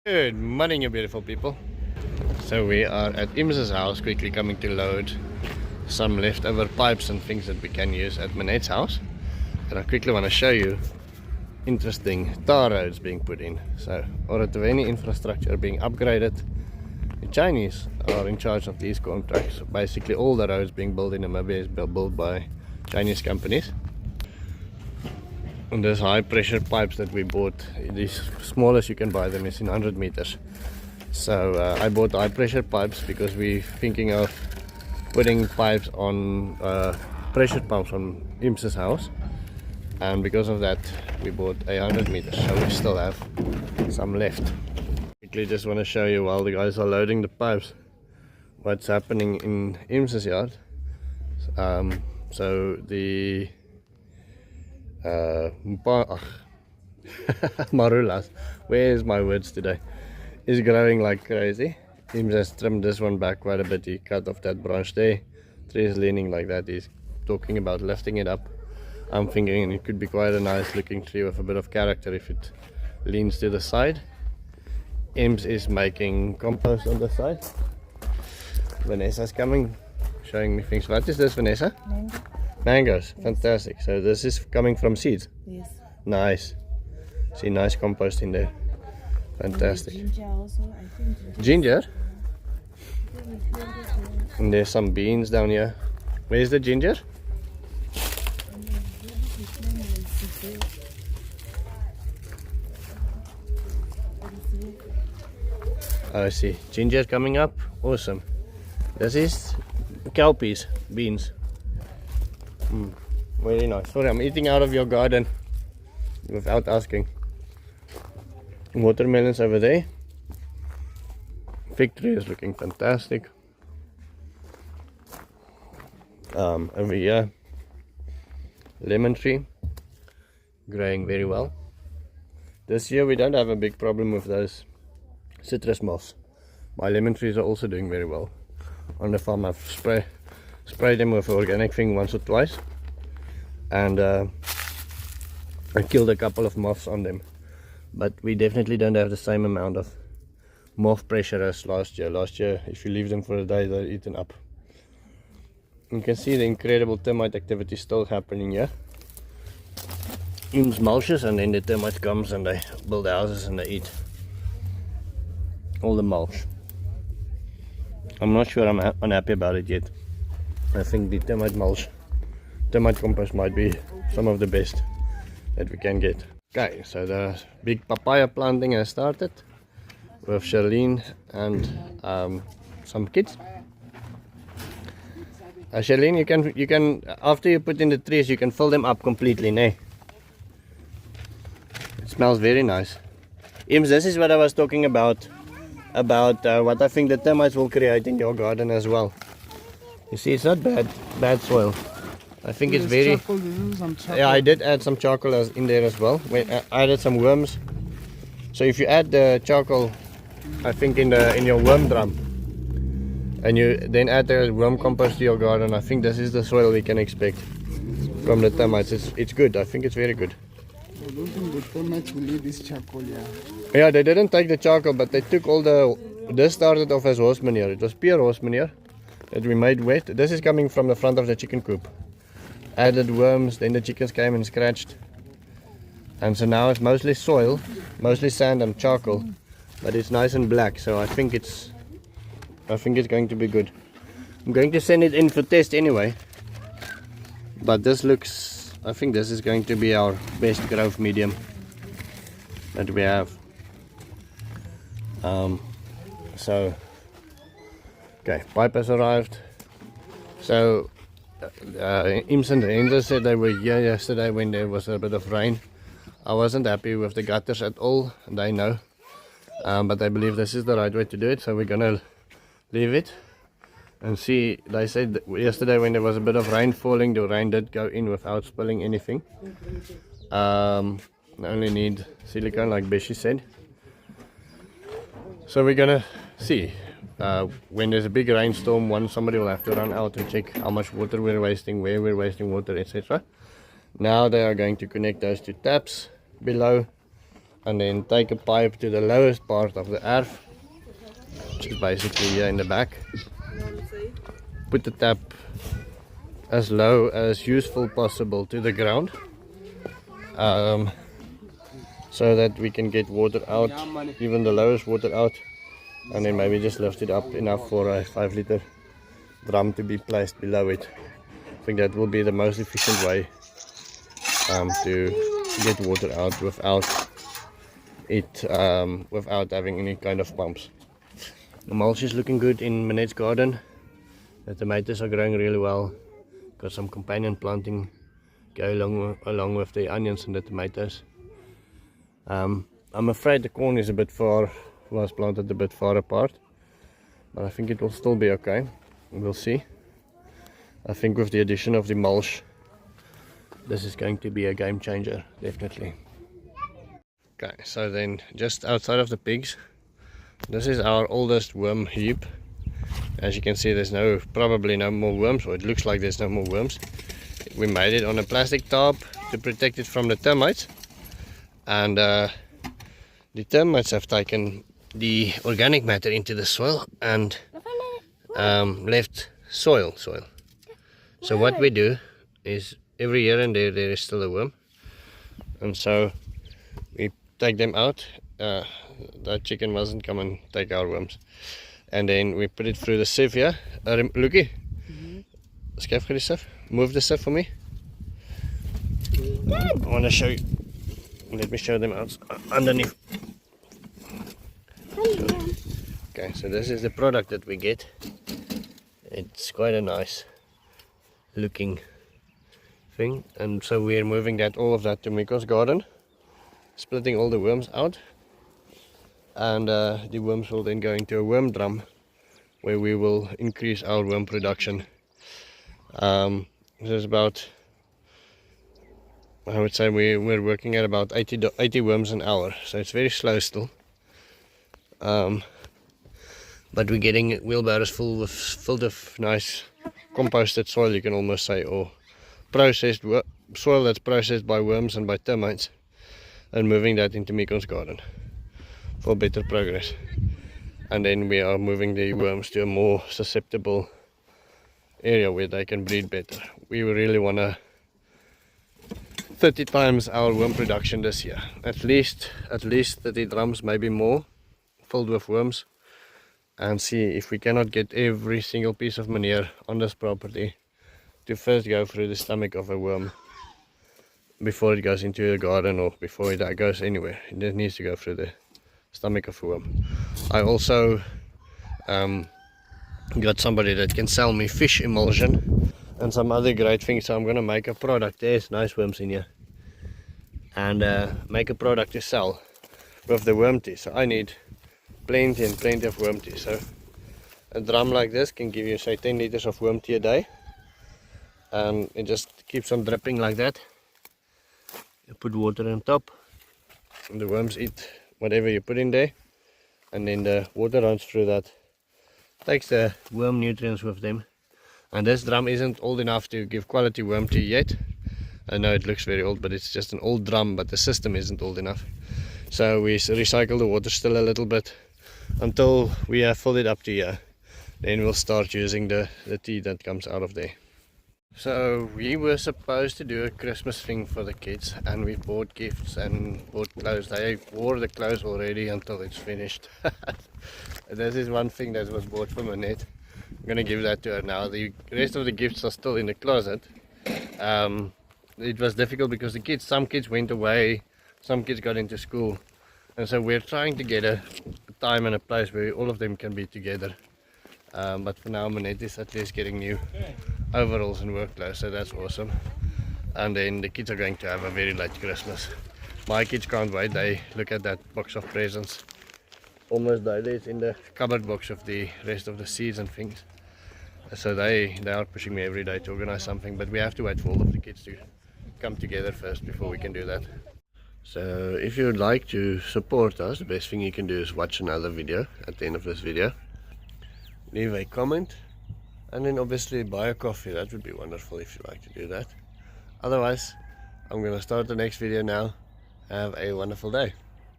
Good morning, you beautiful people. So we are at Imsa's house, quickly coming to load some leftover pipes and things that we can use at Manette's house. And I quickly want to show you interesting tar roads being put in. So, or at any infrastructure being upgraded, the Chinese are in charge of these contracts. Basically all the roads being built in Namibia is built by Chinese companies. And there's high pressure pipes that we bought. The smallest you can buy them is in 100 meters. So I bought high pressure pipes because we're thinking of putting pipes on pressure pumps on Imsa's house, and because of that we bought 100 meters, so we still have some left. Quickly just want to show you while the guys are loading the pipes what's happening in Imsa's yard. So the marulas, where's my words today, is growing like crazy. He just trimmed this one back quite a bit. He cut off that branch there. Tree is leaning like that. He's talking about lifting it up. I'm thinking it could be quite a nice looking tree with a bit of character if it leans to the side. Ems is making compost on the side. Vanessa's coming, showing me things. What is this, Vanessa? Mango. Mangoes, yes. Fantastic. So this is coming from seeds? Yes. Nice. See, nice compost in there. Fantastic. And ginger also, I think Ginger? And there's some beans down here. Where's the ginger? Oh, I see. Ginger coming up. Awesome. This is cowpeas, beans. Very nice. Sorry, I'm eating out of your garden without asking. Watermelons over there. Fig tree is looking fantastic. Over here, lemon tree growing very well. This year we don't have a big problem with those citrus moths. My lemon trees are also doing very well. On the farm I've sprayed them with organic thing once or twice, and I killed a couple of moths on them. But we definitely don't have the same amount of moth pressure as last year. Last year, if you leave them for a day, they're eaten up. You can see the incredible termite activity still happening here. Ems mulches, and then the termites comes and they build houses and they eat all the mulch. I'm not sure I'm unhappy about it yet. I think the termite compost might be some of the best that we can get. Okay, so the big papaya planting has started with Charlene and some kids. Charlene, you can after you put in the trees, you can fill them up completely, ne? It smells very nice. Ems, this is what I was talking about what I think the termites will create in your garden as well. You see, it's not bad soil. I think it's very charcoal, yeah, I did add some charcoal in there as well. I added some worms. So if you add the charcoal, I think in your worm drum, and you then add the worm compost to your garden, I think this is the soil we can expect from the termites. It's good. I think it's very good. I don't think the termites will eat this charcoal, yeah. Yeah, they didn't take the charcoal, but they took all this started off as horse manure. It was pure horse manure that we made wet. This is coming from the front of the chicken coop. Added worms, then the chickens came and scratched, and so now it's mostly soil, mostly sand and charcoal, but it's nice and black. So I think it's going to be good. I'm going to send it in for test anyway, but I think this is going to be our best growth medium that we have. So okay, pipe has arrived. So Ems and Renzo said they were here yesterday when there was a bit of rain. I wasn't happy with the gutters at all, they know, but I believe this is the right way to do it, so we're gonna leave it and see. They said that yesterday when there was a bit of rain falling, the rain did go in without spilling anything. Only need silicone like Beshi said. So we're gonna see. When there's a big rainstorm, somebody will have to run out and check how much water we're wasting, where we're wasting water, etc. Now they are going to connect those two taps below and then take a pipe to the lowest part of the earth, which is basically here in the back. Put the tap as low as useful possible to the ground, so that we can get water out, even the lowest water out, and then maybe just lift it up enough for a 5-liter drum to be placed below it. I think that will be the most efficient way to get water out without having any kind of pumps. The mulch is looking good in Manette's garden. The tomatoes are growing really well. Got some companion planting go along with the onions and the tomatoes. I'm afraid the corn is a bit far, was planted a bit far apart, but I think it will still be okay. We'll see. I think with the addition of the mulch, this is going to be a game changer, definitely. Okay, so then just outside of the pigs, this is our oldest worm heap. As you can see, there's probably no more worms, or it looks like there's no more worms. We made it on a plastic tarp to protect it from the termites, and the termites have taken the organic matter into the soil and left soil. So what we do is every year and there is still a worm, and so we take them out. That chicken mustn't come and take our worms, and then we put it through the sieve here. Lucky, skaf the sieve. Move the sieve for me. I want to show you. Let me show them out underneath. Okay, so this is the product that we get. It's quite a nice looking thing, and so we're moving all of that to Miko's garden, splitting all the worms out, and the worms will then go into a worm drum where we will increase our worm production. There's about, I would say we're working at about 80 worms an hour, so it's very slow still. But we're getting wheelbarrows full of nice composted soil, you can almost say, or processed soil that's processed by worms and by termites, and moving that into Miko's garden for better progress. And then we are moving the worms to a more susceptible area where they can breed better. We really want to 30 times our worm production this year, at least 30 drums, maybe more, filled with worms, and see if we cannot get every single piece of manure on this property to first go through the stomach of a worm before it goes into a garden, or before it goes anywhere. It just needs to go through the stomach of a worm. I also got somebody that can sell me fish emulsion and some other great things, so I'm gonna make a product. There's nice worms in here, and make a product to sell with the worm tea. So I need plenty of worm tea. So a drum like this can give you, say, 10 liters of worm tea a day, and it just keeps on dripping like that. You put water on top, and the worms eat whatever you put in there, and then the water runs through that, takes the worm nutrients with them. And this drum isn't old enough to give quality worm tea yet. I know it looks very old, but it's just an old drum, but the system isn't old enough. So we recycle the water still a little bit until we have filled it up to here. Then we'll start using the tea that comes out of there. So we were supposed to do a Christmas thing for the kids, and we bought gifts and bought clothes. They wore the clothes already until it's finished. This is one thing that was bought from Annette. I'm gonna give that to her now. The rest of the gifts are still in the closet. It was difficult because some kids went away, some kids got into school, and so we're trying to get a time and a place where all of them can be together. But for now, Manette is at least getting new overalls and work clothes, so that's awesome. And then the kids are going to have a very late Christmas. My kids can't wait. They look at that box of presents almost daily. It's in the cupboard box of the rest of the seeds and things. So they are pushing me every day to organize something, but we have to wait for all of the kids to come together first before we can do that. So if you would like to support us, the best thing you can do is watch another video at the end of this video. Leave a comment, and then obviously buy a coffee. That would be wonderful if you like to do that. Otherwise, I'm going to start the next video now. Have a wonderful day.